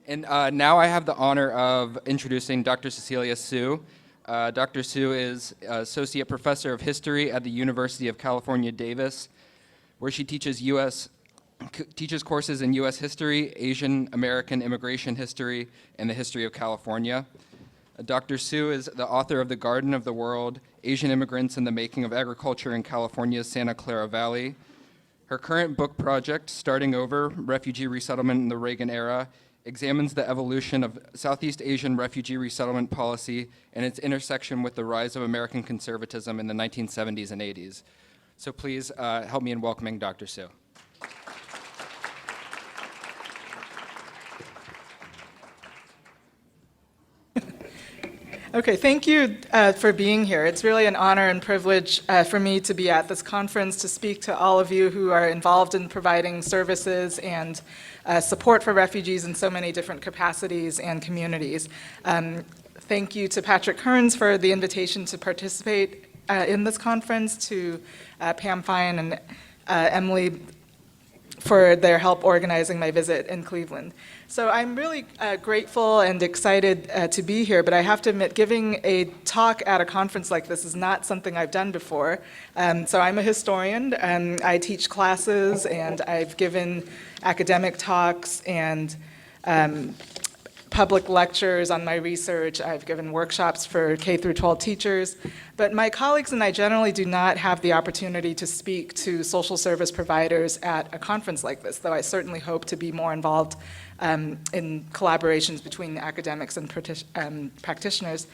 And now I have the honor of introducing Dr. Cecilia Tsu. Dr. Tsu is Associate Professor of History at the University of California, Davis, where she teaches courses in U.S. history, Asian American immigration history, and the history of California. Dr. Tsu is the author of The Garden of the World, Asian Immigrants and the Making of Agriculture in California's Santa Clara Valley. Her current book project, Starting Over, Refugee Resettlement in the Reagan Era, examines the evolution of Southeast Asian refugee resettlement policy and its intersection with the rise of American conservatism in the 1970s and 80s. So please help me in welcoming Dr. Tsu. Okay, thank you for being here. It's really an honor and privilege for me to be at this conference to speak to all of you who are involved in providing services and support for refugees in so many different capacities and communities. Thank you to Patrick Kearns for the invitation to participate in this conference, to Pam Fine and Emily for their help organizing my visit in Cleveland. So I'm really grateful and excited to be here, but I have to admit, giving a talk at a conference like this is not something I've done before. So I'm a historian, and I teach classes, and I've given academic talks and public lectures on my research. I've given workshops for K through 12 teachers, but my colleagues and I generally do not have the opportunity to speak to social service providers at a conference like this, though I certainly hope to be more involved in collaborations between academics and practitioners.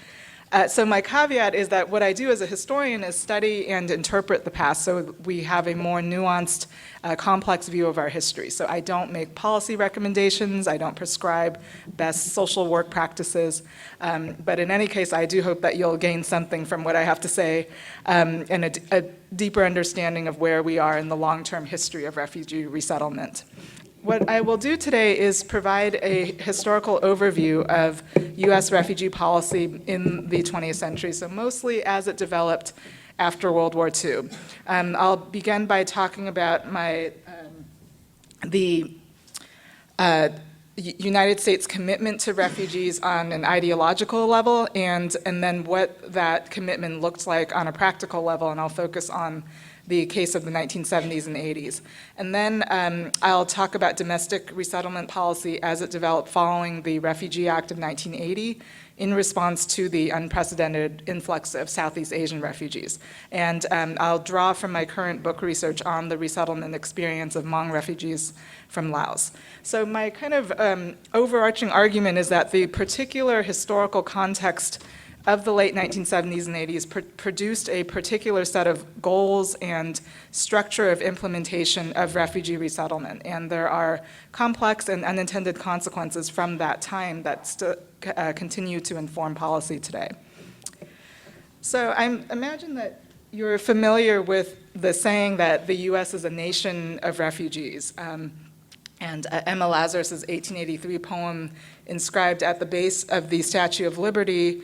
So my caveat is that what I do as a historian is study and interpret the past, so we have a more nuanced, complex view of our history. So I don't make policy recommendations, I don't prescribe best social work practices, but in any case, I do hope that you'll gain something from what I have to say and a deeper understanding of where we are in the long-term history of refugee resettlement. What I will do today is provide a historical overview of U.S. refugee policy in the 20th century, so mostly as it developed after World War II. I'll begin by talking about the United States commitment to refugees on an ideological level, and then what that commitment looked like on a practical level, and I'll focus on the case of the 1970s and 80s. And then I'll talk about domestic resettlement policy as it developed following the Refugee Act of 1980 in response to the unprecedented influx of Southeast Asian refugees. And I'll draw from my current book research on the resettlement experience of Hmong refugees from Laos. So my kind of overarching argument is that the particular historical context of the late 1970s and 80s produced a particular set of goals and structure of implementation of refugee resettlement. And there are complex and unintended consequences from that time that still continue to inform policy today. So I imagine that you're familiar with the saying that the US is a nation of refugees. And Emma Lazarus' 1883 poem inscribed at the base of the Statue of Liberty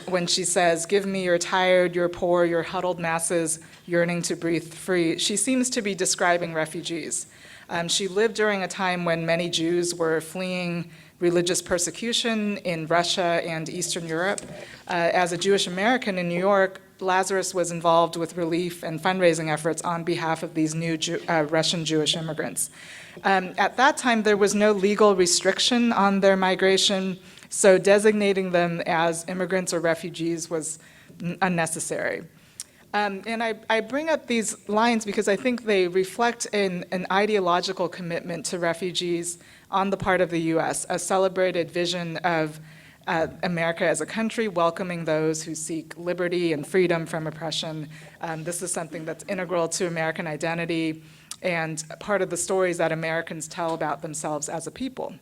when she says, "Give me your tired, your poor, your huddled masses yearning to breathe free," she seems to be describing refugees. She lived during a time when many Jews were fleeing religious persecution in Russia and Eastern Europe. As a Jewish American in New York, Lazarus was involved with relief and fundraising efforts on behalf of these new Russian Jewish immigrants. At that time, there was no legal restriction on their migration, so designating them as immigrants or refugees was unnecessary. And I bring up these lines because I think they reflect an ideological commitment to refugees on the part of the US, a celebrated vision of America as a country welcoming those who seek liberty and freedom from oppression. This is something that's integral to American identity and part of the stories that Americans tell about themselves as a people.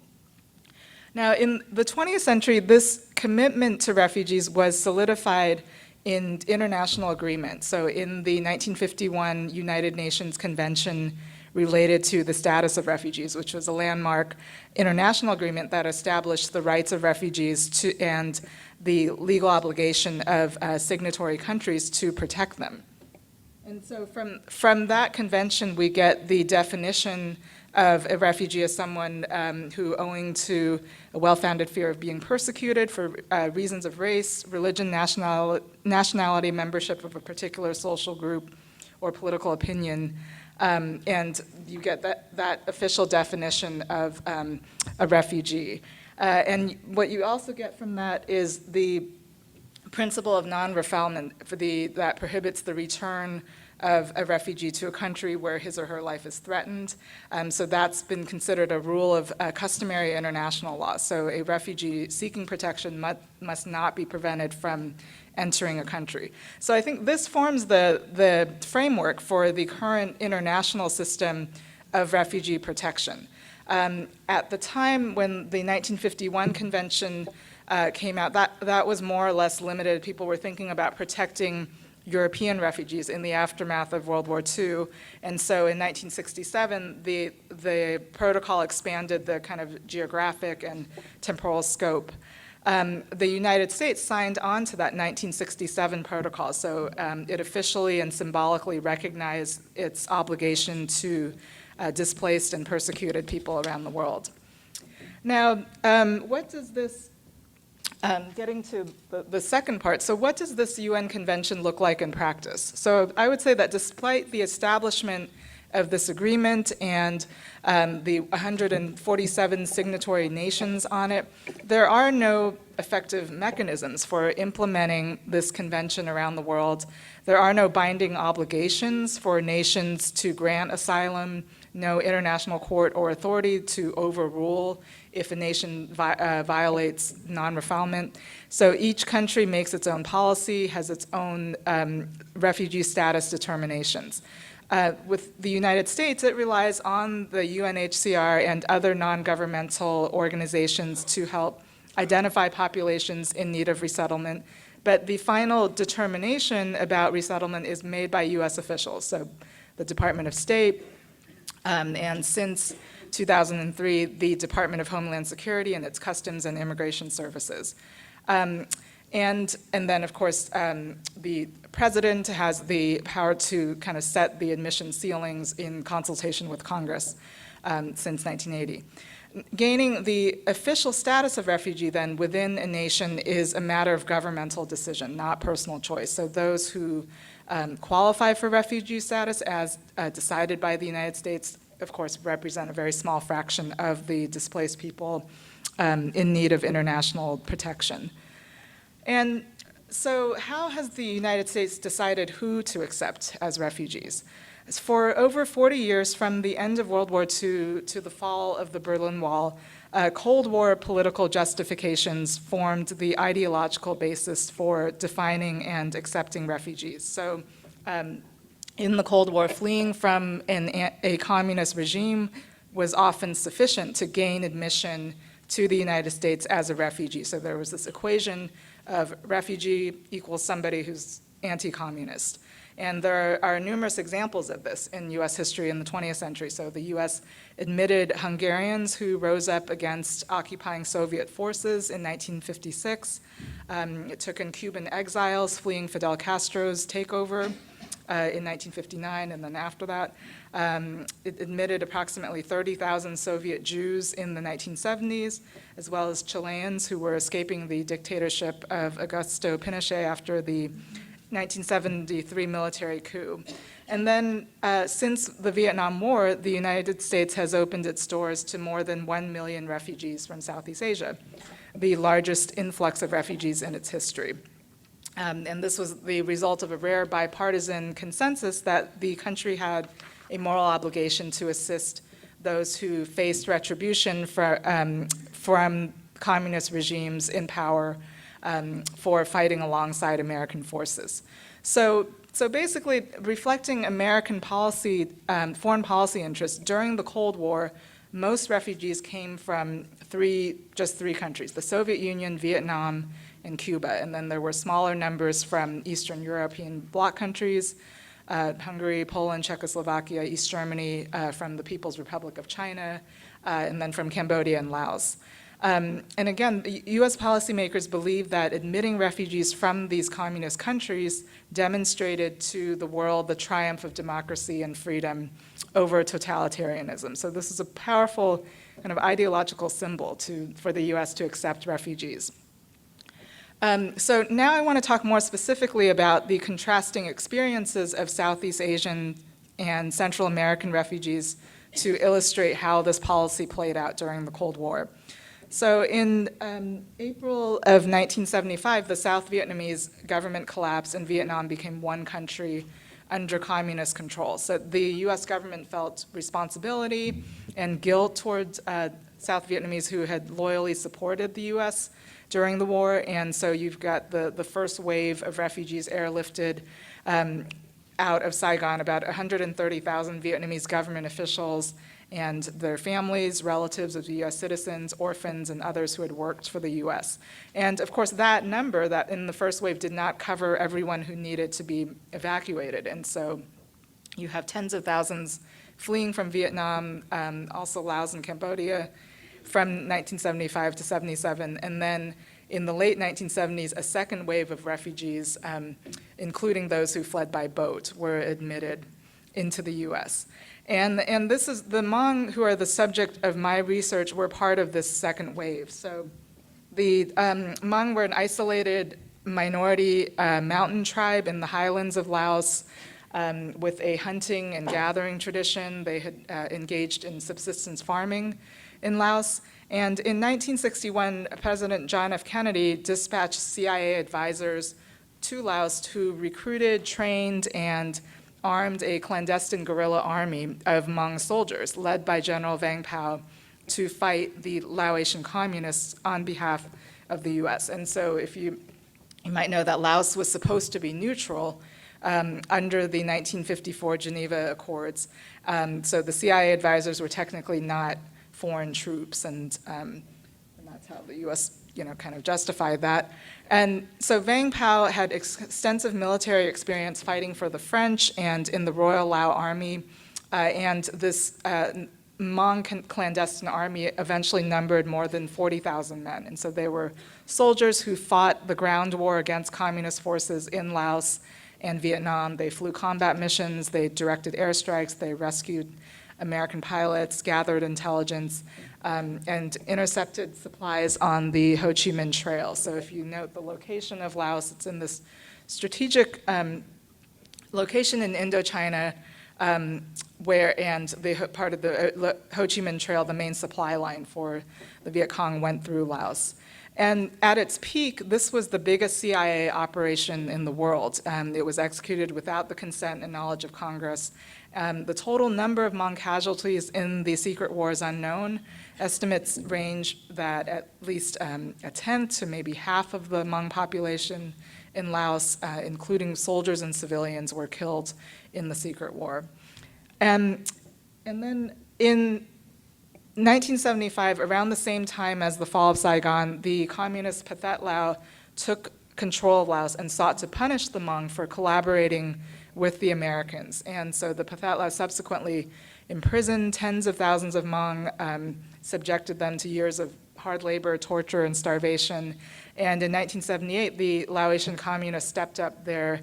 Now, in the 20th century, this commitment to refugees was solidified in international agreement. So in the 1951 United Nations Convention related to the status of refugees, which was a landmark international agreement that established the rights of refugees and the legal obligation of signatory countries to protect them. And so from that convention, we get the definition of a refugee as someone who, owing to a well-founded fear of being persecuted for reasons of race, religion, nationality, membership of a particular social group, or political opinion, and you get that official definition of a refugee. And what you also get from that is the principle of non-refoulement that prohibits the return of a refugee to a country where his or her life is threatened. So that's been considered a rule of customary international law. So a refugee seeking protection must not be prevented from entering a country. So I think this forms the framework for the current international system of refugee protection. At the time when the 1951 convention came out, that was more or less limited. People were thinking about protecting European refugees in the aftermath of World War II. And so in 1967, the protocol expanded the kind of geographic and temporal scope. The United States signed on to that 1967 protocol, so it officially and symbolically recognized its obligation to displaced and persecuted people around the world. Now, what does this getting to the second part, so what does this UN convention look like in practice? So I would say that despite the establishment of this agreement and the 147 signatory nations on it, there are no effective mechanisms for implementing this convention around the world. There are no binding obligations for nations to grant asylum, no international court or authority to overrule if a nation violates non-refoulement. So each country makes its own policy, has its own refugee status determinations. With the United States, it relies on the UNHCR and other non-governmental organizations to help identify populations in need of resettlement. But the final determination about resettlement is made by US officials, so the Department of State, and since 2003, the Department of Homeland Security and its Customs and Immigration Services. And then, of course, the president has the power to kind of set the admission ceilings in consultation with Congress since 1980. Gaining the official status of refugee then within a nation is a matter of governmental decision, not personal choice. So those who qualify for refugee status as decided by the United States, of course, represent a very small fraction of the displaced people in need of international protection. And so how has the United States decided who to accept as refugees? For over 40 years, from the end of World War II to the fall of the Berlin Wall, Cold War political justifications formed the ideological basis for defining and accepting refugees. So in the Cold War, fleeing from a communist regime was often sufficient to gain admission to the United States as a refugee. So there was this equation of refugee equals somebody who's anti-communist. And there are numerous examples of this in US history in the 20th century. So the US admitted Hungarians who rose up against occupying Soviet forces in 1956. It took in Cuban exiles fleeing Fidel Castro's takeover in 1959, and then after that. It admitted approximately 30,000 Soviet Jews in the 1970s, as well as Chileans who were escaping the dictatorship of Augusto Pinochet after the 1973 military coup. And then since the Vietnam War, the United States has opened its doors to more than 1 million refugees from Southeast Asia, the largest influx of refugees in its history. And this was the result of a rare bipartisan consensus that the country had a moral obligation to assist those who faced retribution from communist regimes in power for fighting alongside American forces. So basically, reflecting American policy, foreign policy interests during the Cold War, most refugees came from just three countries: the Soviet Union, Vietnam, and Cuba. And then there were smaller numbers from Eastern European bloc countries, Hungary, Poland, Czechoslovakia, East Germany, from the People's Republic of China, and then from Cambodia and Laos. And again, the U.S. policymakers believe that admitting refugees from these communist countries demonstrated to the world the triumph of democracy and freedom over totalitarianism. So this is a powerful kind of ideological symbol for the U.S. to accept refugees. So now I want to talk more specifically about the contrasting experiences of Southeast Asian and Central American refugees to illustrate how this policy played out during the Cold War. So in April of 1975, the South Vietnamese government collapsed and Vietnam became one country under communist control. So the US government felt responsibility and guilt towards South Vietnamese who had loyally supported the US during the war, and so you've got the first wave of refugees airlifted out of Saigon, about 130,000 Vietnamese government officials and their families, relatives of US citizens, orphans, and others who had worked for the US. And of course, that number that in the first wave did not cover everyone who needed to be evacuated, and so you have tens of thousands fleeing from Vietnam, also Laos and Cambodia, from 1975 to 77, and then in the late 1970s, a second wave of refugees, including those who fled by boat, were admitted into the US. And this is, the Hmong, who are the subject of my research, were part of this second wave. So the Hmong were an isolated minority mountain tribe in the highlands of Laos with a hunting and gathering tradition. They had engaged in subsistence farming in Laos. And in 1961, President John F. Kennedy dispatched CIA advisors to Laos who recruited, trained, and armed a clandestine guerrilla army of Hmong soldiers led by General Vang Pao to fight the Laotian communists on behalf of the US. And so if you might know that Laos was supposed to be neutral under the 1954 Geneva Accords. So the CIA advisors were technically not foreign troops, and that's how the U.S. kind of justified that. And so Vang Pao had extensive military experience fighting for the French and in the Royal Lao Army, and this Hmong clandestine army eventually numbered more than 40,000 men. And so they were soldiers who fought the ground war against communist forces in Laos and Vietnam. They flew combat missions, they directed airstrikes, they rescued American pilots, gathered intelligence, and intercepted supplies on the Ho Chi Minh Trail. So if you note the location of Laos, it's in this strategic location in Indochina, and part of the Ho Chi Minh Trail, the main supply line for the Viet Cong, went through Laos. And at its peak, this was the biggest CIA operation in the world. It was executed without the consent and knowledge of Congress. The total number of Hmong casualties in the secret war is unknown. Estimates range that at least a tenth to maybe half of the Hmong population in Laos, including soldiers and civilians, were killed in the secret war. And then in 1975, around the same time as the fall of Saigon, the communist Pathet Lao took control of Laos and sought to punish the Hmong for collaborating with the Americans. And so the Pathet Lao subsequently imprisoned tens of thousands of Hmong, subjected them to years of hard labor, torture, and starvation. And in 1978, the Laotian communists stepped up their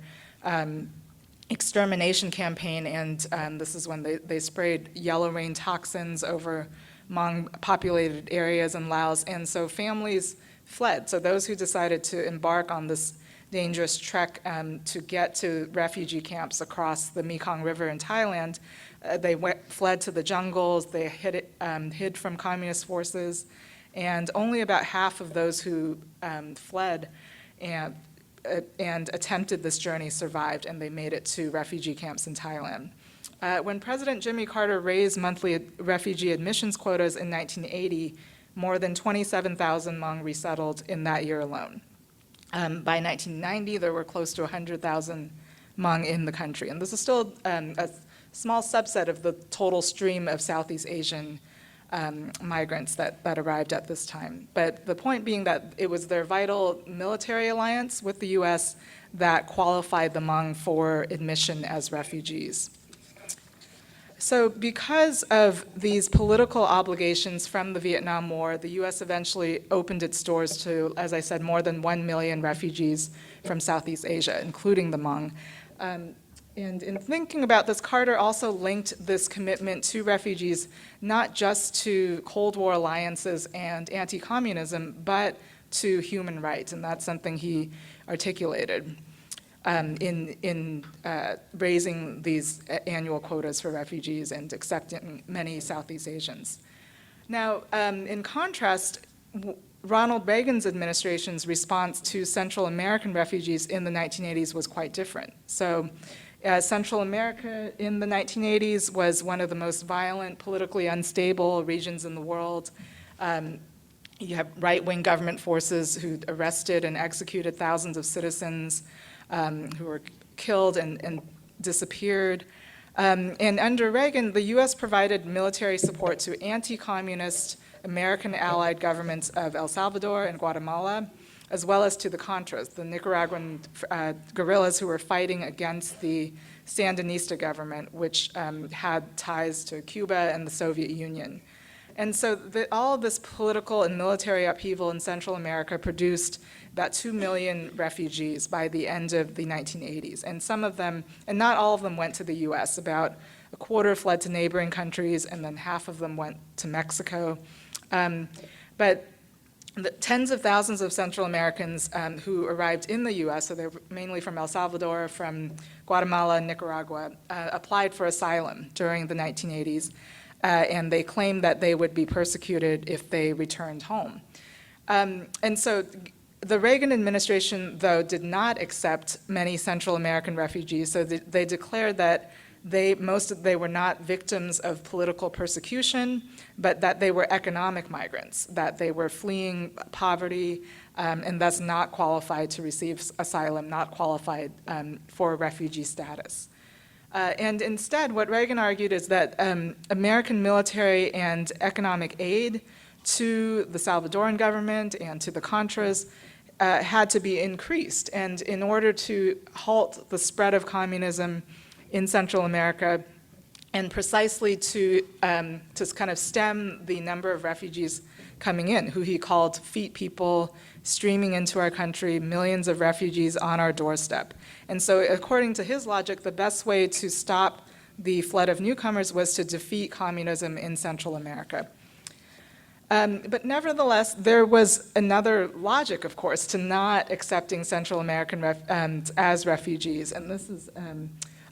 extermination campaign, and this is when they sprayed yellow rain toxins over Hmong populated areas in Laos, and so families fled. So those who decided to embark on this dangerous trek to get to refugee camps across the Mekong River in Thailand, they fled to the jungles, they hid from communist forces, and only about half of those who fled and attempted this journey survived, and they made it to refugee camps in Thailand. When President Jimmy Carter raised monthly refugee admissions quotas in 1980, more than 27,000 Hmong resettled in that year alone. By 1990, there were close to 100,000 Hmong in the country. And this is still a small subset of the total stream of Southeast Asian migrants that arrived at this time. But the point being that it was their vital military alliance with the US that qualified the Hmong for admission as refugees. So because of these political obligations from the Vietnam War, the U.S. eventually opened its doors to, as I said, more than 1 million refugees from Southeast Asia, including the Hmong. And in thinking about this, Carter also linked this commitment to refugees not just to Cold War alliances and anti-communism, but to human rights, and that's something he articulated in raising these annual quotas for refugees and accepting many Southeast Asians. Now, in contrast, Ronald Reagan's administration's response to Central American refugees in the 1980s was quite different. So Central America in the 1980s was one of the most violent, politically unstable regions in the world. You have right-wing government forces who arrested and executed thousands of citizens who were killed and disappeared. And under Reagan, the U.S. provided military support to anti-communist American allied governments of El Salvador and Guatemala, as well as to the Contras, the Nicaraguan guerrillas who were fighting against the Sandinista government, which had ties to Cuba and the Soviet Union. And so all of this political and military upheaval in Central America produced about 2 million refugees by the end of the 1980s. And some of them, and not all of them went to the US. About a quarter fled to neighboring countries, and then half of them went to Mexico. But tens of thousands of Central Americans who arrived in the US, so they're mainly from El Salvador, from Guatemala, and Nicaragua, applied for asylum during the 1980s. And they claimed that they would be persecuted if they returned home. And so the Reagan administration, though, did not accept many Central American refugees, so they declared that they were not victims of political persecution, but that they were economic migrants, that they were fleeing poverty and thus not qualified to receive asylum, not qualified for refugee status. And instead, what Reagan argued is that American military and economic aid to the Salvadoran government and to the Contras had to be increased. And in order to halt the spread of communism in Central America, and precisely to kind of stem the number of refugees coming in, who he called feet people streaming into our country, millions of refugees on our doorstep. And so according to his logic, the best way to stop the flood of newcomers was to defeat communism in Central America. But nevertheless, there was another logic, of course, to not accepting Central American as refugees. And this is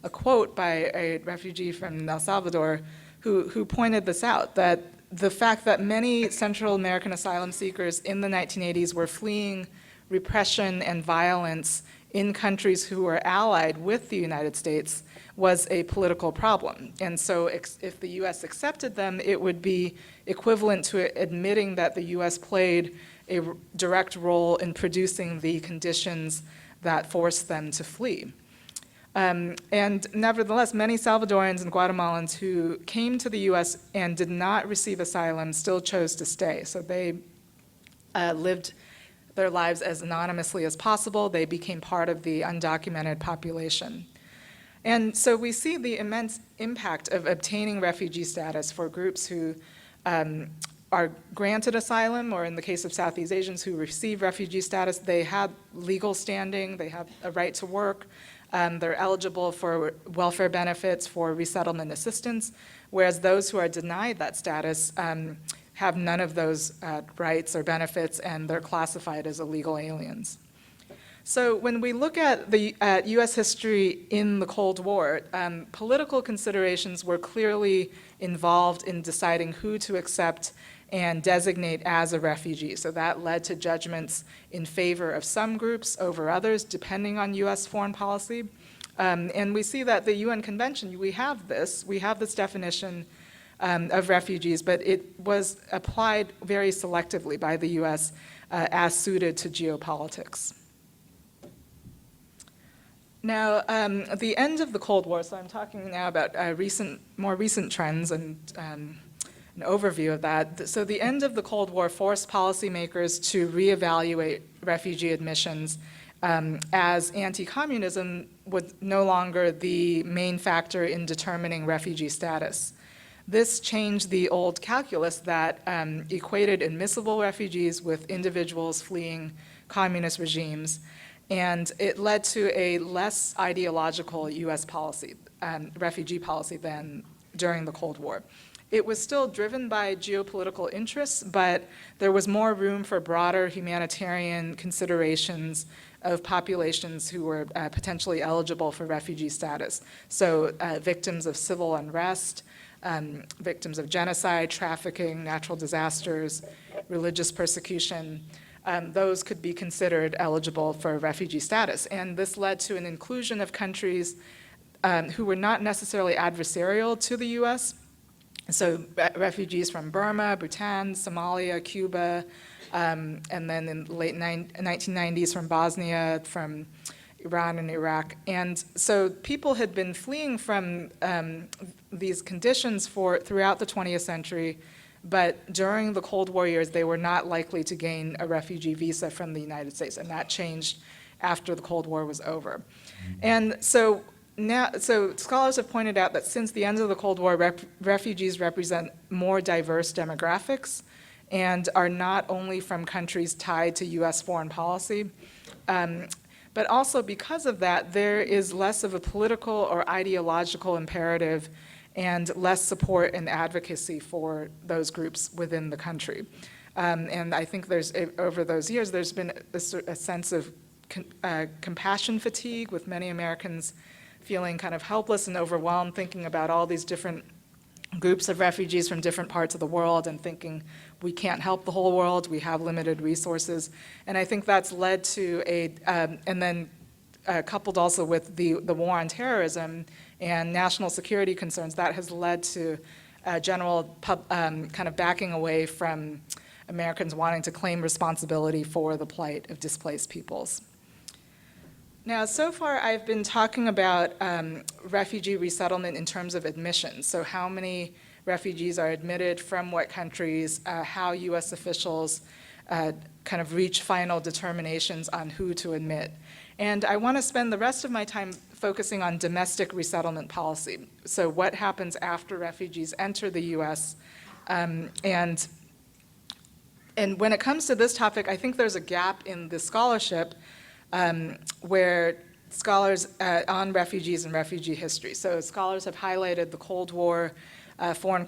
a quote by a refugee from El Salvador who pointed this out, that the fact that many Central American asylum seekers in the 1980s were fleeing repression and violence in countries who were allied with the United States was a political problem. And so if the US accepted them, it would be equivalent to admitting that the US played a direct role in producing the conditions that forced them to flee. And nevertheless, many Salvadorans and Guatemalans who came to the US and did not receive asylum still chose to stay. So they lived their lives as anonymously as possible. They became part of the undocumented population. And so we see the immense impact of obtaining refugee status for groups who are granted asylum, or in the case of Southeast Asians who receive refugee status, they have legal standing, they have a right to work, they're eligible for welfare benefits, for resettlement assistance, whereas those who are denied that status have none of those rights or benefits, and they're classified as illegal aliens. So when we look at US history in the Cold War, political considerations were clearly involved in deciding who to accept and designate as a refugee. So that led to judgments in favor of some groups over others, depending on US foreign policy. And we see that the UN Convention, we have this definition of refugees, but it was applied very selectively by the US as suited to geopolitics. Now, the end of the Cold War, so I'm talking now about more recent trends and an overview of that. So the end of the Cold War forced policymakers to reevaluate refugee admissions as anti-communism was no longer the main factor in determining refugee status. This changed the old calculus that equated admissible refugees with individuals fleeing communist regimes, and it led to a less ideological U.S. policy, refugee policy, than during the Cold War. It was still driven by geopolitical interests, but there was more room for broader humanitarian considerations of populations who were potentially eligible for refugee status. So victims of civil unrest, victims of genocide, trafficking, natural disasters, religious persecution, those could be considered eligible for refugee status. And this led to an inclusion of countries who were not necessarily adversarial to the US. So refugees from Burma, Bhutan, Somalia, Cuba, and then in the late 1990s from Bosnia, from Iran and Iraq. And so people had been fleeing from these conditions throughout the 20th century, but during the Cold War years, they were not likely to gain a refugee visa from the United States, and that changed after the Cold War was over. And so scholars have pointed out that since the end of the Cold War, refugees represent more diverse demographics and are not only from countries tied to US foreign policy, but also because of that, there is less of a political or ideological imperative and less support and advocacy for those groups within the country. And I think over those years, there's been a sense of compassion fatigue, with many Americans feeling kind of helpless and overwhelmed, thinking about all these different groups of refugees from different parts of the world and thinking we can't help the whole world, we have limited resources. And I think that's led to and then coupled also with the war on terrorism and national security concerns, that has led to general kind of backing away from Americans wanting to claim responsibility for the plight of displaced peoples. Now, so far I've been talking about refugee resettlement in terms of admissions. So how many refugees are admitted from what countries, how US officials kind of reach final determinations on who to admit. And I want to spend the rest of my time focusing on domestic resettlement policy. So what happens after refugees enter the US. And when it comes to this topic, I think there's a gap in the scholarship where scholars on refugees and refugee history. So scholars have highlighted the Cold War foreign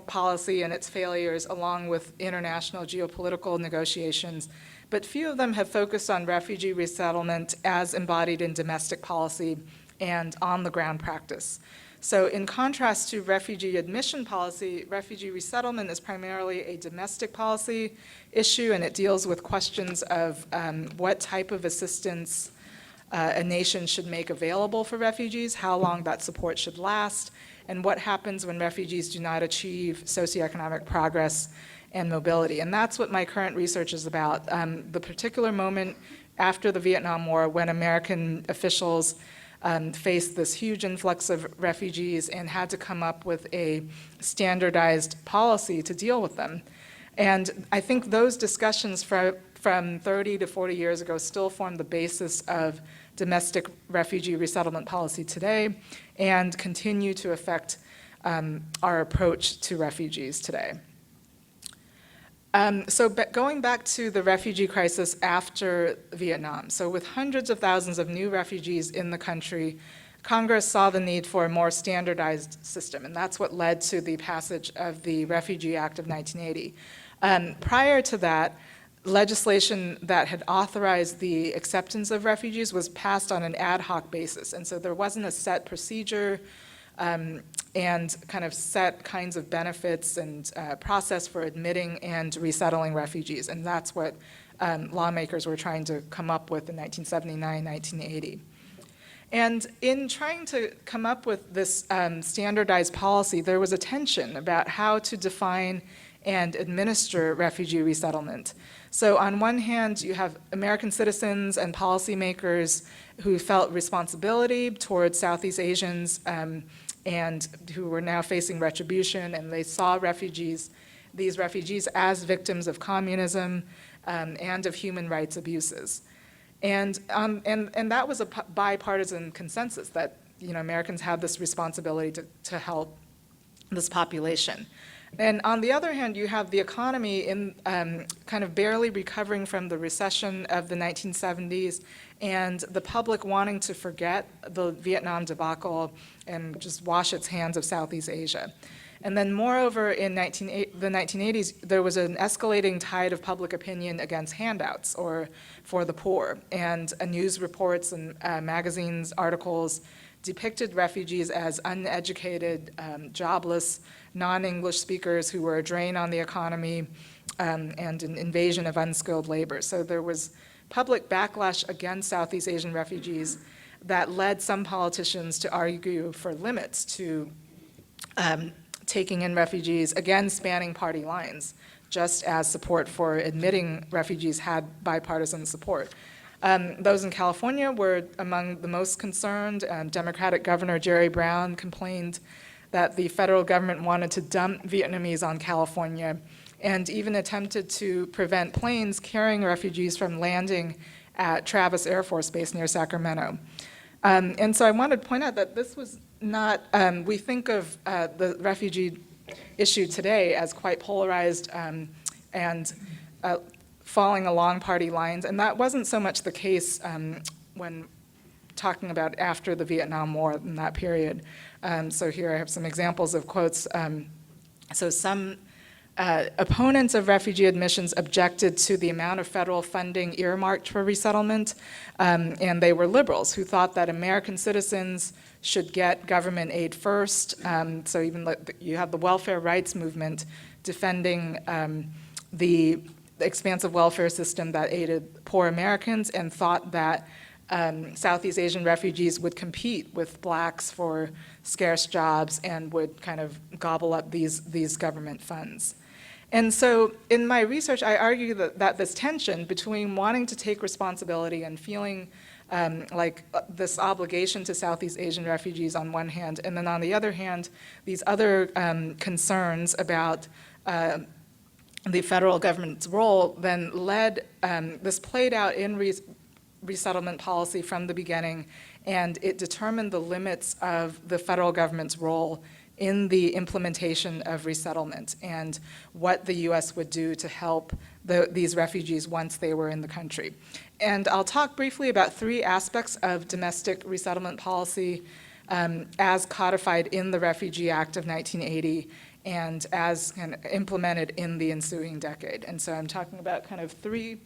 policy and its failures, along with international geopolitical negotiations, but few of them have focused on refugee resettlement as embodied in domestic policy and on-the-ground practice. So in contrast to refugee admission policy, refugee resettlement is primarily a domestic policy issue, and it deals with questions of what type of assistance a nation should make available for refugees, how long that support should last, and what happens when refugees do not achieve socioeconomic progress and mobility. And that's what my current research is about, the particular moment after the Vietnam War when American officials faced this huge influx of refugees and had to come up with a standardized policy to deal with them. And I think those discussions from 30 to 40 years ago still form the basis of domestic refugee resettlement policy today and continue to affect our approach to refugees today. Going back to the refugee crisis after Vietnam, so with hundreds of thousands of new refugees in the country, Congress saw the need for a more standardized system, and that's what led to the passage of the Refugee Act of 1980. Prior to that, legislation that had authorized the acceptance of refugees was passed on an ad hoc basis, and so there wasn't a set procedure and kind of set kinds of benefits and process for admitting and resettling refugees. And that's what lawmakers were trying to come up with in 1979, 1980. And in trying to come up with this standardized policy, there was a tension about how to define and administer refugee resettlement. So on one hand, you have American citizens and policymakers who felt responsibility towards Southeast Asians and who were now facing retribution, and they saw these refugees as victims of communism and of human rights abuses. And that was a bipartisan consensus that, Americans had this responsibility to help this population. And on the other hand, you have the economy in kind of barely recovering from the recession of the 1970s, and the public wanting to forget the Vietnam debacle and just wash its hands of Southeast Asia. And then moreover, in the 1980s, there was an escalating tide of public opinion against handouts or for the poor. And news reports and magazines, articles depicted refugees as uneducated, jobless, non-English speakers who were a drain on the economy, and an invasion of unskilled labor. So there was public backlash against Southeast Asian refugees that led some politicians to argue for limits to taking in refugees, again spanning party lines, just as support for admitting refugees had bipartisan support. Those in California were among the most concerned. Democratic Governor Jerry Brown complained that the federal government wanted to dump Vietnamese on California, and even attempted to prevent planes carrying refugees from landing at Travis Air Force Base near Sacramento. And so I wanted to point out that this was not, we think of the refugee issue today as quite polarized and falling along party lines, and that wasn't so much the case when talking about after the Vietnam War in that period. So here I have some examples of quotes. So some opponents of refugee admissions objected to the amount of federal funding earmarked for resettlement, and they were liberals who thought that American citizens should get government aid first. So even you have the welfare rights movement defending the expansive welfare system that aided poor Americans, and thought that Southeast Asian refugees would compete with blacks for scarce jobs and would kind of gobble up these government funds. And so in my research, I argue that this tension between wanting to take responsibility and feeling like this obligation to Southeast Asian refugees on one hand, and then on the other hand, these other concerns about the federal government's role then led, this played out in resettlement policy from the beginning, and it determined the limits of the federal government's role in the implementation of resettlement and what the U.S. would do to help these refugees once they were in the country. And I'll talk briefly about three aspects of domestic resettlement policy as codified in the Refugee Act of 1980 and as kind of implemented in the ensuing decade. And so I'm talking about kind of three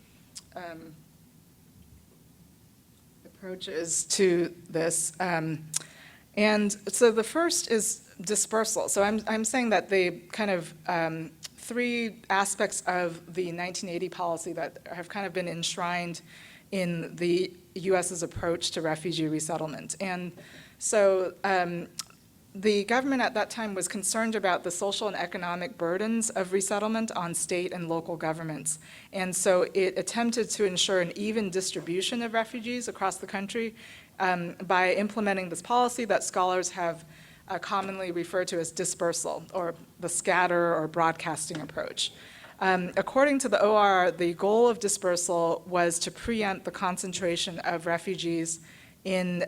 approaches to this. And so the first is dispersal. So I'm saying that the kind of three aspects of the 1980 policy that have kind of been enshrined in the U.S.'s approach to refugee resettlement. And so the government at that time was concerned about the social and economic burdens of resettlement on state and local governments. And so it attempted to ensure an even distribution of refugees across the country by implementing this policy that scholars have commonly referred to as dispersal, or the scatter or broadcasting approach. According to the OR, the goal of dispersal was to preempt the concentration of refugees in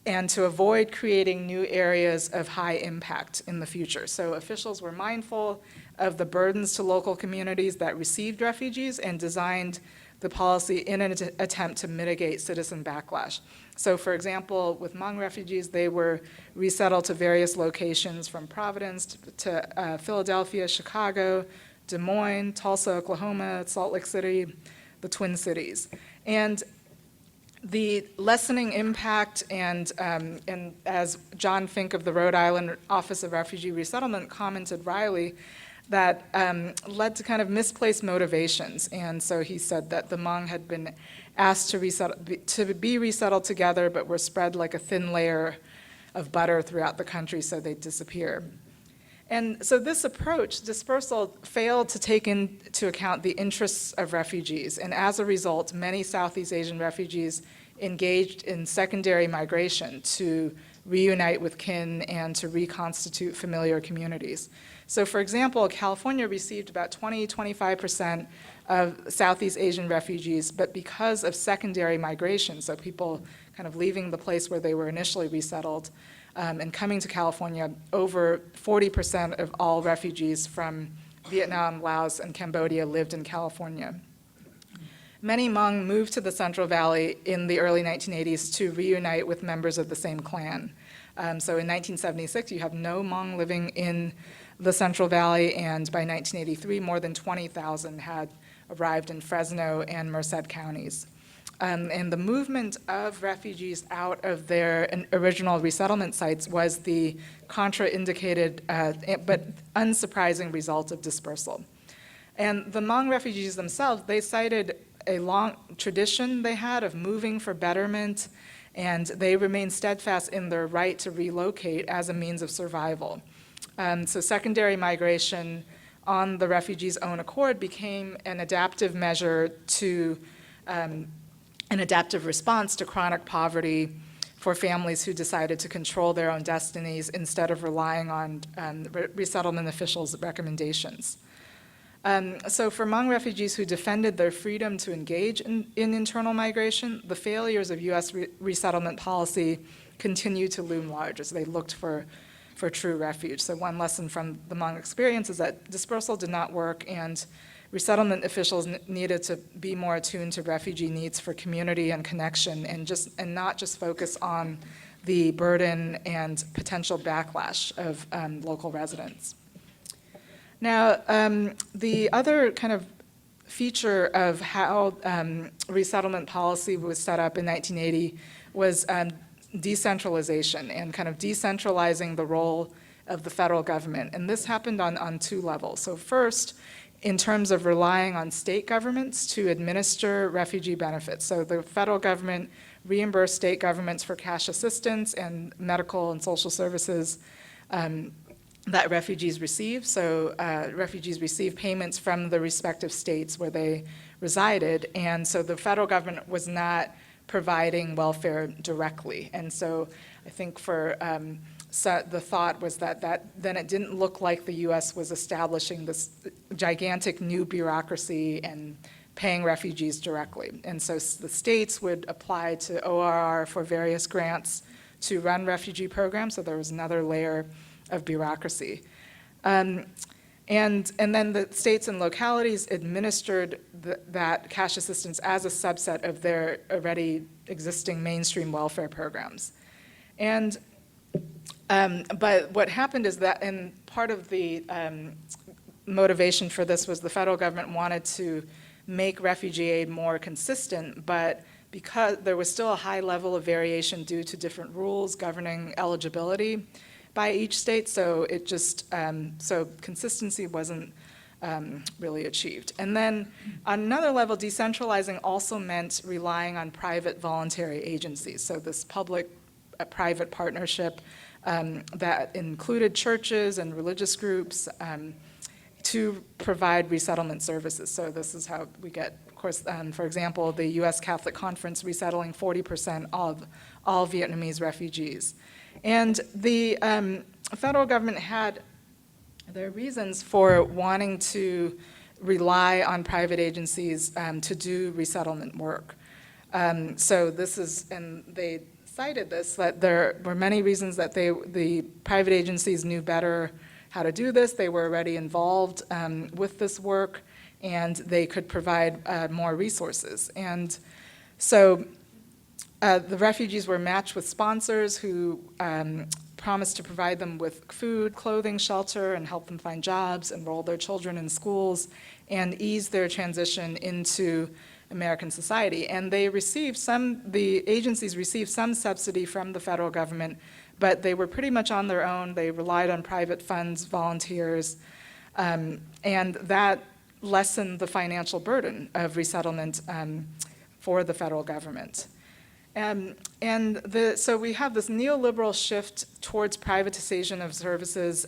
and to avoid creating new areas of high impact in the future. So officials were mindful of the burdens to local communities that received refugees and designed the policy in an attempt to mitigate citizen backlash. So for example, with Hmong refugees, they were resettled to various locations from Providence to Philadelphia, Chicago, Des Moines, Tulsa, Oklahoma, Salt Lake City, the Twin Cities. And the lessening impact and as John Fink of the Rhode Island Office of Refugee Resettlement commented wryly, that led to kind of misplaced motivations. And so he said that the Hmong had been asked to be resettled together, but were spread like a thin layer of butter throughout the country, so they'd disappear. And so this approach, dispersal, failed to take into account the interests of refugees. And as a result, many Southeast Asian refugees engaged in secondary migration to reunite with kin and to reconstitute familiar communities. So for example, California received about 25% of Southeast Asian refugees, but because of secondary migration, so people kind of leaving the place where they were initially resettled and coming to California, over 40% of all refugees from Vietnam, Laos, and Cambodia lived in California. Many Hmong moved to the Central Valley in the early 1980s to reunite with members of the same clan. So in 1976, you have no Hmong living in the Central Valley, and by 1983, more than 20,000 had arrived in Fresno and Merced counties. And the movement of refugees out of their original resettlement sites was the contraindicated but unsurprising result of dispersal. And the Hmong refugees themselves, they cited a long tradition they had of moving for betterment, and they remained steadfast in their right to relocate as a means of survival. So secondary migration on the refugees' own accord became an adaptive measure to an adaptive response to chronic poverty for families who decided to control their own destinies instead of relying on resettlement officials' recommendations. So for Hmong refugees who defended their freedom to engage in internal migration, the failures of U.S. resettlement policy continue to loom large as they looked for true refuge. So one lesson from the Hmong experience is that dispersal did not work, and resettlement officials needed to be more attuned to refugee needs for community and connection, and not just focus on the burden and potential backlash of local residents. Now, the other kind of feature of how resettlement policy was set up in 1980 was decentralization and kind of decentralizing the role of the federal government. And this happened on two levels. So first, in terms of relying on state governments to administer refugee benefits. So the federal government reimbursed state governments for cash assistance and medical and social services that refugees receive. So refugees receive payments from the respective states where they resided, and so the federal government was not providing welfare directly. And so I think for so the thought was that then it didn't look like the U.S. was establishing this gigantic new bureaucracy and paying refugees directly. And so the states would apply to ORR for various grants to run refugee programs, so there was another layer of bureaucracy. And then the states and localities administered that cash assistance as a subset of their already existing mainstream welfare programs. And but what happened is that, and part of the motivation for this was the federal government wanted to make refugee aid more consistent, but because there was still a high level of variation due to different rules governing eligibility by each state, so it just, so consistency wasn't really achieved. And then on another level, decentralizing also meant relying on private voluntary agencies. So this public-private partnership that included churches and religious groups to provide resettlement services. So this is how we get, of course, for example, the U.S. Catholic Conference resettling 40% of all Vietnamese refugees. And the federal government had their reasons for wanting to rely on private agencies to do resettlement work. So this is, and they cited this, that there were many reasons that the private agencies knew better how to do this. They were already involved with this work, and they could provide more resources. And so the refugees were matched with sponsors who promised to provide them with food, clothing, shelter, and help them find jobs, enroll their children in schools, and ease their transition into American society. And they received the agencies received some subsidy from the federal government, but they were pretty much on their own. They relied on private funds, volunteers, and that lessened the financial burden of resettlement for the federal government. So we have this neoliberal shift towards privatization of services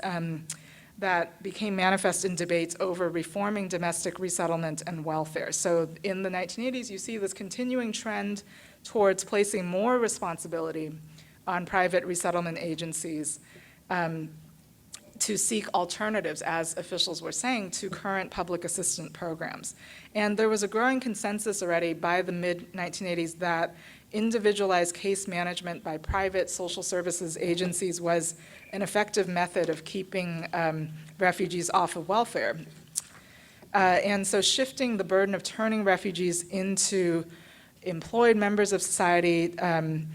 that became manifest in debates over reforming domestic resettlement and welfare. So in the 1980s, you see this continuing trend towards placing more responsibility on private resettlement agencies to seek alternatives, as officials were saying, to current public assistance programs. And there was a growing consensus already by the mid-1980s that individualized case management by private social services agencies was an effective method of keeping refugees off of welfare. And so shifting the burden of turning refugees into employed members of society kind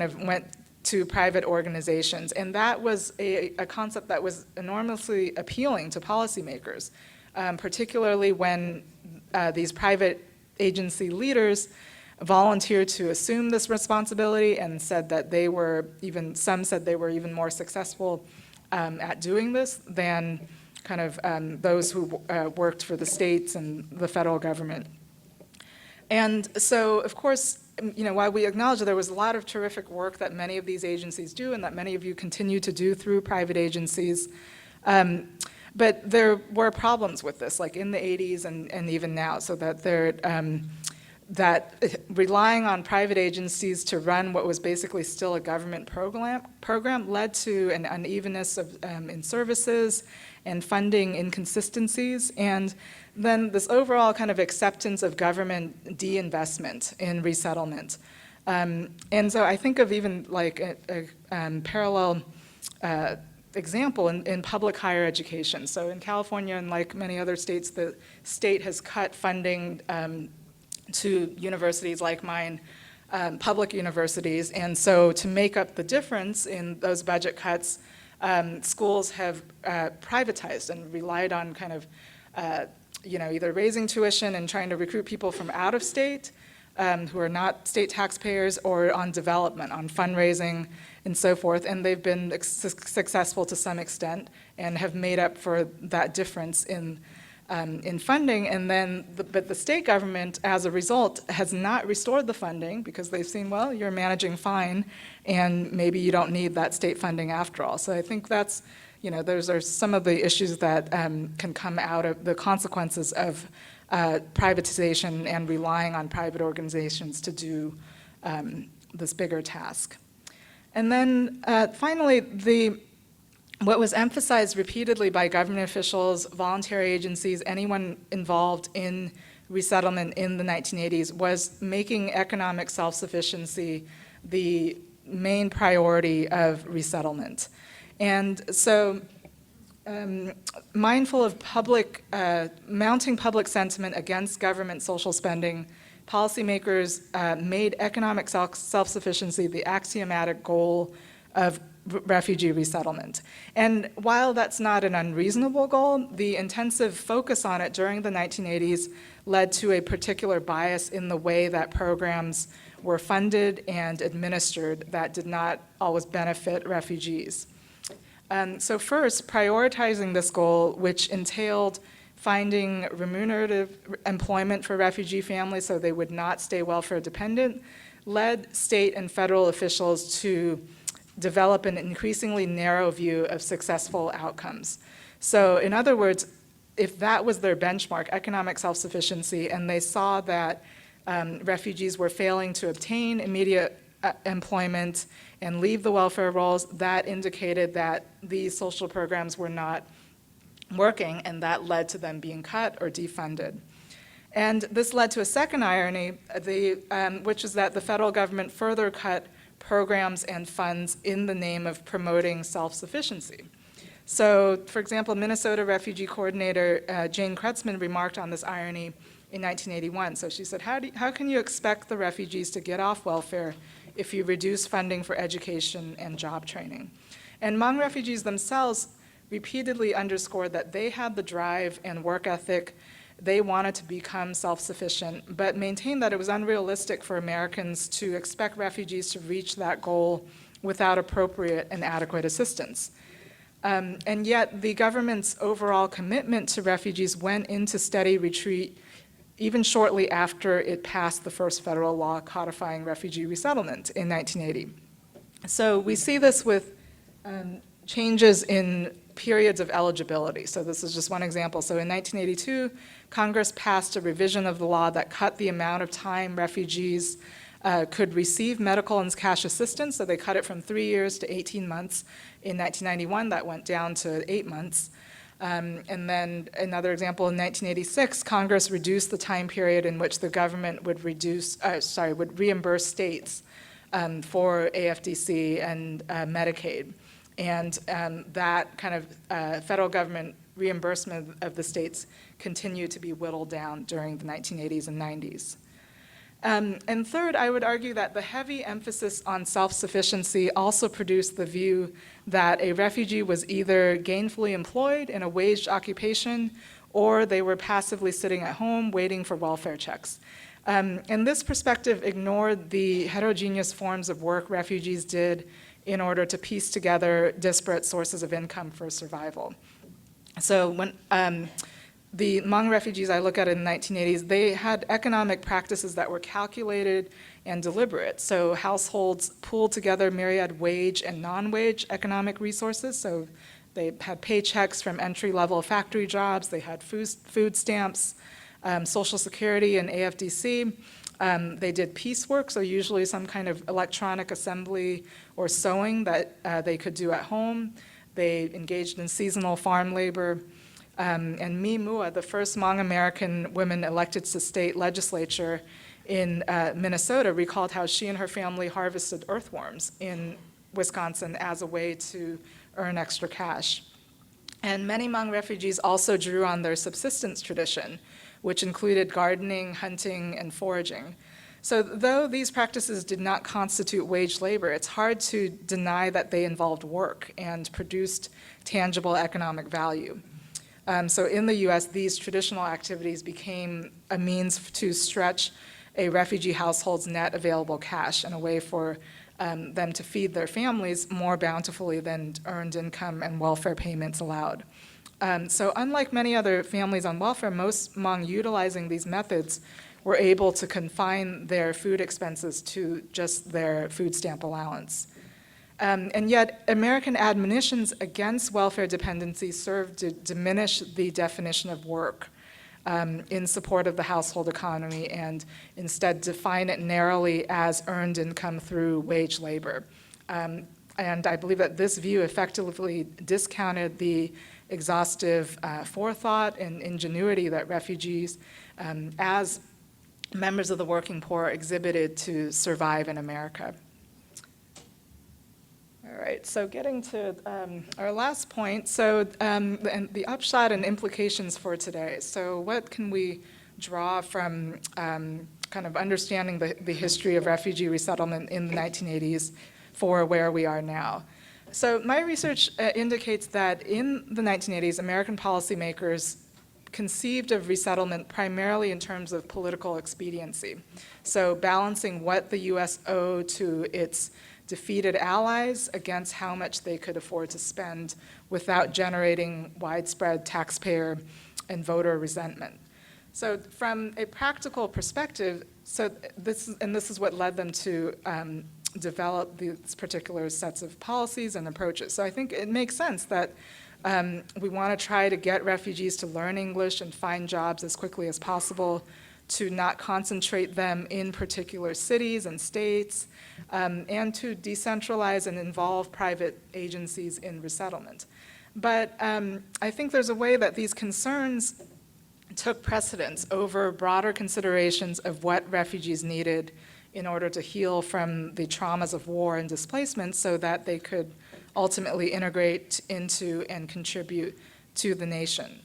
of went to private organizations. And that was a concept that was enormously appealing to policymakers, particularly when these private agency leaders volunteered to assume this responsibility and said that they were some said they were even more successful at doing this than kind of those who worked for the states and the federal government. And so, of course, while we acknowledge that there was a lot of terrific work that many of these agencies do and that many of you continue to do through private agencies, but there were problems with this, like in the 80s and even now, so that that relying on private agencies to run what was basically still a government program led to an unevenness in services and funding inconsistencies, and then this overall kind of acceptance of government de-investment in resettlement. And so I think of even like a parallel example in public higher education. So in California and like many other states, the state has cut funding to universities like mine, public universities, and so to make up the difference in those budget cuts, schools have privatized and relied on kind of either raising tuition and trying to recruit people from out of state who are not state taxpayers, or on development, on fundraising and so forth, and they've been successful to some extent and have made up for that difference in funding, and then but the state government, as a result, has not restored the funding because they've seen, well, you're managing fine, and maybe you don't need that state funding after all. So I think that's, those are some of the issues that can come out of the consequences of privatization and relying on private organizations to do this bigger task. And then finally, what was emphasized repeatedly by government officials, voluntary agencies, anyone involved in resettlement in the 1980s was making economic self-sufficiency the main priority of resettlement. And so mindful of mounting public sentiment against government social spending, policymakers made economic self-sufficiency the axiomatic goal of refugee resettlement. And while that's not an unreasonable goal, the intensive focus on it during the 1980s led to a particular bias in the way that programs were funded and administered that did not always benefit refugees. So first, prioritizing this goal, which entailed finding remunerative employment for refugee families so they would not stay welfare dependent, led state and federal officials to develop an increasingly narrow view of successful outcomes. So in other words, if that was their benchmark, economic self-sufficiency, and they saw that refugees were failing to obtain immediate employment and leave the welfare rolls, that indicated that these social programs were not working, and that led to them being cut or defunded. And this led to a second irony, which is that the federal government further cut programs and funds in the name of promoting self-sufficiency. So, for example, Minnesota Refugee Coordinator Jane Kretzmann remarked on this irony in 1981. So she said, how can you expect the refugees to get off welfare if you reduce funding for education and job training? And Hmong refugees themselves repeatedly underscored that they had the drive and work ethic. They wanted to become self-sufficient, but maintained that it was unrealistic for Americans to expect refugees to reach that goal without appropriate and adequate assistance. And yet, the government's overall commitment to refugees went into steady retreat even shortly after it passed the first federal law codifying refugee resettlement in 1980. So we see this with changes in periods of eligibility. So this is just one example. So in 1982, Congress passed a revision of the law that cut the amount of time refugees could receive medical and cash assistance, so they cut it from 3 years to 18 months. In 1991, that went down to 8 months. And then another example, in 1986, Congress reduced the time period in which the government would reimburse states for AFDC and Medicaid. And that kind of federal government reimbursement of the states continued to be whittled down during the 1980s and 90s. And third, I would argue that the heavy emphasis on self-sufficiency also produced the view that a refugee was either gainfully employed in a waged occupation or they were passively sitting at home waiting for welfare checks. And this perspective ignored the heterogeneous forms of work refugees did in order to piece together disparate sources of income for survival. So when the Hmong refugees I look at in the 1980s, they had economic practices that were calculated and deliberate. So households pooled together myriad wage and non-wage economic resources. So they had paychecks from entry-level factory jobs, they had food stamps, Social Security and AFDC. They did piecework, so usually some kind of electronic assembly or sewing that they could do at home. They engaged in seasonal farm labor. And Mi Mua, the first Hmong American woman elected to state legislature in Minnesota, recalled how she and her family harvested earthworms in Wisconsin as a way to earn extra cash. And many Hmong refugees also drew on their subsistence tradition, which included gardening, hunting, and foraging. So though these practices did not constitute wage labor, it's hard to deny that they involved work and produced tangible economic value. So in the US, these traditional activities became a means to stretch a refugee household's net available cash and a way for them to feed their families more bountifully than earned income and welfare payments allowed. So unlike many other families on welfare, most Hmong utilizing these methods were able to confine their food expenses to just their food stamp allowance. And yet, American admonitions against welfare dependency served to diminish the definition of work in support of the household economy and instead define it narrowly as earned income through wage labor. And I believe that this view effectively discounted the exhaustive forethought and ingenuity that refugees, as members of the working poor, exhibited to survive in America. All right, so getting to our last point, so and the upshot and implications for today. So what can we draw from kind of understanding the history of refugee resettlement in the 1980s for where we are now? So my research indicates that in the 1980s, American policymakers conceived of resettlement primarily in terms of political expediency. So balancing what the US owed to its defeated allies against how much they could afford to spend without generating widespread taxpayer and voter resentment. So from a practical perspective, this is what led them to develop these particular sets of policies and approaches. So I think it makes sense that we want to try to get refugees to learn English and find jobs as quickly as possible, to not concentrate them in particular cities and states, and to decentralize and involve private agencies in resettlement. But I think there's a way that these concerns took precedence over broader considerations of what refugees needed in order to heal from the traumas of war and displacement so that they could ultimately integrate into and contribute to the nation.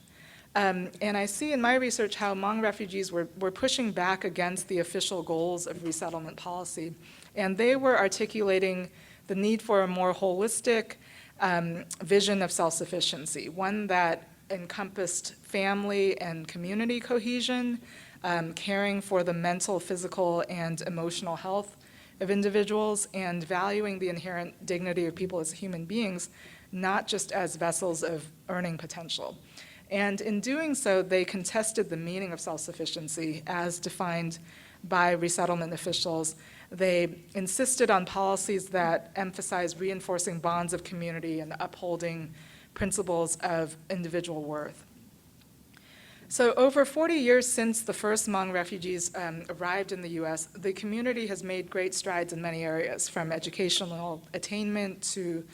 And I see in my research how Hmong refugees were pushing back against the official goals of resettlement policy. And they were articulating the need for a more holistic vision of self-sufficiency, one that encompassed family and community cohesion, caring for the mental, physical, and emotional health of individuals, and valuing the inherent dignity of people as human beings, not just as vessels of earning potential. And in doing so, they contested the meaning of self-sufficiency as defined by resettlement officials. They insisted on policies that emphasize reinforcing bonds of community and upholding principles of individual worth. So over 40 years since the first Hmong refugees arrived in the U.S., the community has made great strides in many areas, from educational attainment to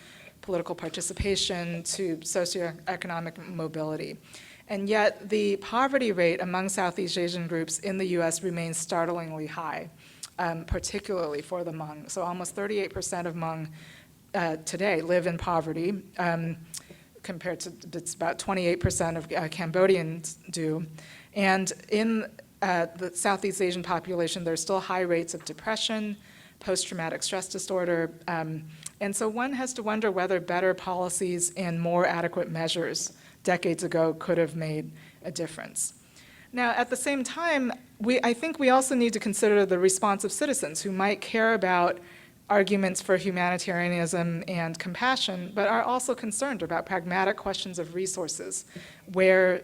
political participation to socioeconomic mobility. And yet the poverty rate among Southeast Asian groups in the U.S. remains startlingly high, particularly for the Hmong. So almost 38% of Hmong today live in poverty, compared to it's about 28% of Cambodians do. And in the Southeast Asian population, there's still high rates of depression, post-traumatic stress disorder, and so one has to wonder whether better policies and more adequate measures decades ago could have made a difference. Now, at the same time, I think we also need to consider the response of citizens who might care about arguments for humanitarianism and compassion, but are also concerned about pragmatic questions of resources, where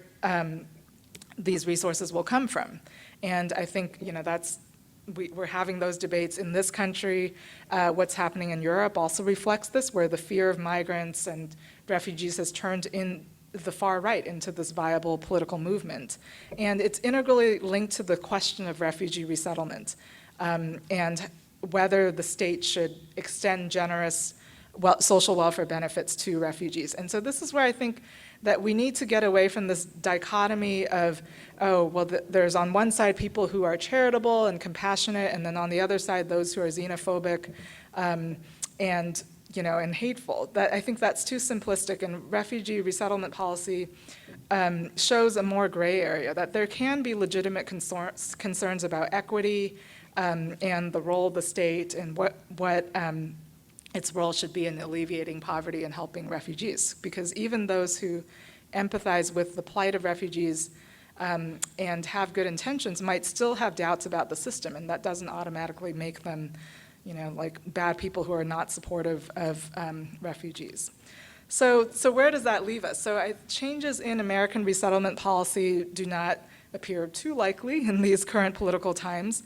these resources will come from. And I think, we're having those debates in this country. What's happening in Europe also reflects this, where the fear of migrants and refugees has turned in the far right into this viable political movement. And it's integrally linked to the question of refugee resettlement, and whether the state should extend generous social welfare benefits to refugees. And so this is where I think that we need to get away from this dichotomy of, there's on one side people who are charitable and compassionate, and then on the other side those who are xenophobic and hateful. I think that's too simplistic, and refugee resettlement policy shows a more gray area, that there can be legitimate concerns about equity and the role of the state and what its role should be in alleviating poverty and helping refugees. Because even those who empathize with the plight of refugees and have good intentions might still have doubts about the system, and that doesn't automatically make them, like bad people who are not supportive of refugees. So where does that leave us? So changes in American resettlement policy do not appear too likely in these current political times.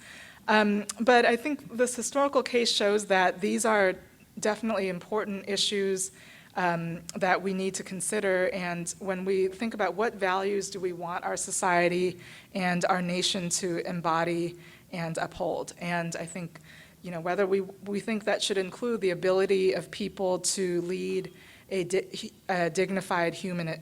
But I think this historical case shows that these are definitely important issues that we need to consider. And when we think about what values do we want our society and our nation to embody and uphold, and I think, whether we think that should include the ability of people to lead a dignified human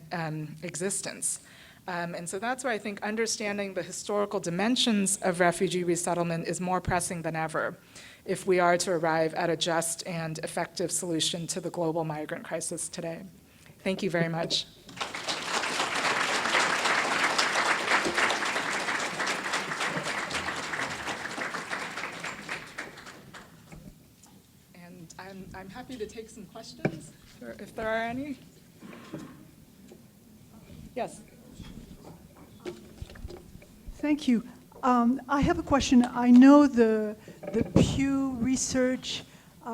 existence. And so that's why I think understanding the historical dimensions of refugee resettlement is more pressing than ever if we are to arrive at a just and effective solution to the global migrant crisis today. Thank you very much. And I'm happy to take some questions, if there are any. Yes. Thank you. I have a question. I know the Pew Research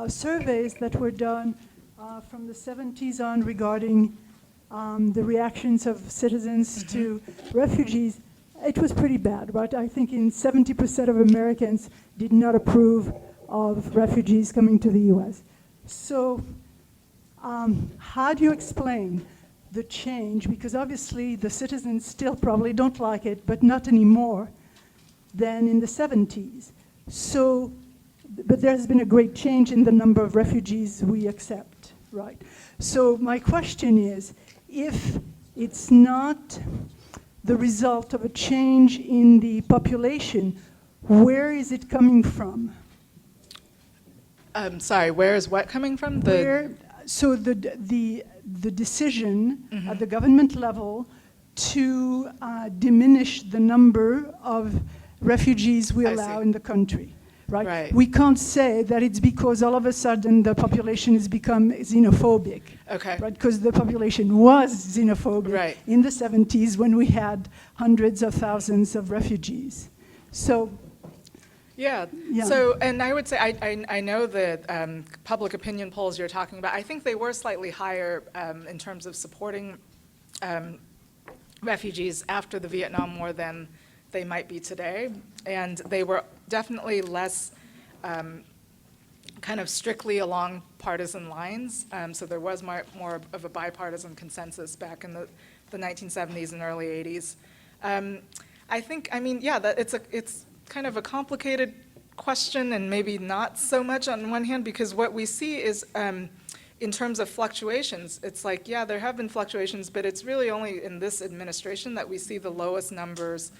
surveys that were done from the 70s on regarding the reactions of citizens to refugees. It was pretty bad, right? I think 70% of Americans did not approve of refugees coming to the U.S. So how do you explain the change? Because obviously the citizens still probably don't like it, but not anymore than in the 70s. So, but there's been a great change in the number of refugees we accept, right? So my question is, if it's not the result of a change in the population, where is it coming from? Sorry, where is what coming from? So the decision at the government level to diminish the number of refugees we allow in the country, right? We can't say that it's because all of a sudden the population has become xenophobic, right? Because the population was xenophobic in the 70s when we had hundreds of thousands of refugees. So. Yeah. So, and I would say, I know the public opinion polls you're talking about, I think they were slightly higher in terms of supporting refugees after the Vietnam War than they might be today. And they were definitely less kind of strictly along partisan lines. So there was more of a bipartisan consensus back in the 1970s and early 80s. I think, I mean, yeah, that it's kind of a complicated question, and maybe not so much on one hand, because what we see is, in terms of fluctuations, it's like, yeah, there have been fluctuations, but it's really only in this administration that we see the lowest numbers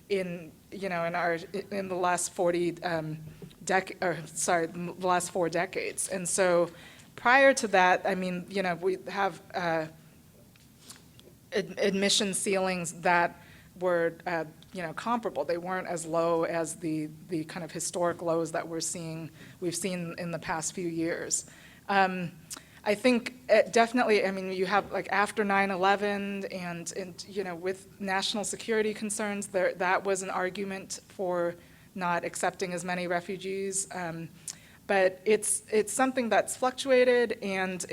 in, you know, in the last 40 the last 4 decades. And so prior to that, I mean, you know, we have admission ceilings that were, you know, comparable. They weren't as low as the kind of historic lows that we've seen in the past few years. I think definitely, I mean, you have like after 9/11 and you know, with national security concerns, that was an argument for not accepting as many refugees. But it's something that's fluctuated, and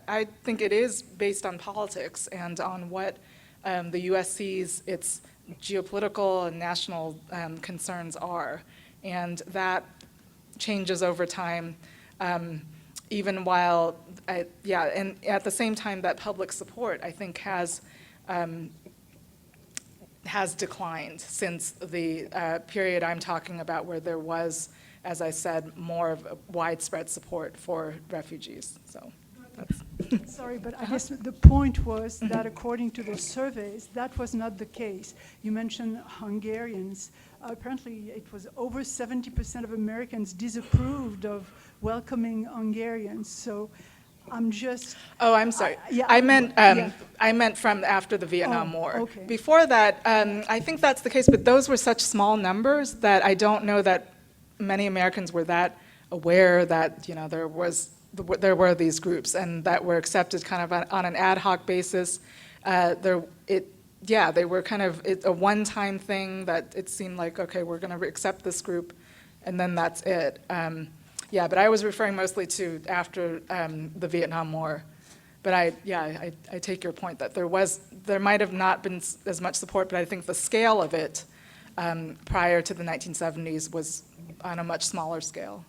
I think it is based on politics and on what the U.S. sees its geopolitical and national concerns are, and that changes over time. Even while, and at the same time, that public support, I think, has declined since the period I'm talking about, where there was, as I said, more of a widespread support for refugees. So, that's Sorry, but I guess the point was that according to the surveys, that was not the case. You mentioned Hungarians. Apparently, it was over 70% of Americans disapproved of welcoming Hungarians. So I'm just... Oh, I'm sorry. Yeah, I meant yeah. I meant from after the Vietnam War. Okay. Before that, I think that's the case, but those were such small numbers that I don't know that many Americans were that aware that, you know, there were these groups and that were accepted kind of on an ad hoc basis. They were kind of a one-time thing that it seemed like, okay, we're going to accept this group, and then that's it. But I was referring mostly to after the Vietnam War. But I take your point that there might have not been as much support, but I think the scale of it prior to the 1970s was on a much smaller scale.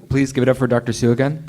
Please give it up for Dr. Tsu again.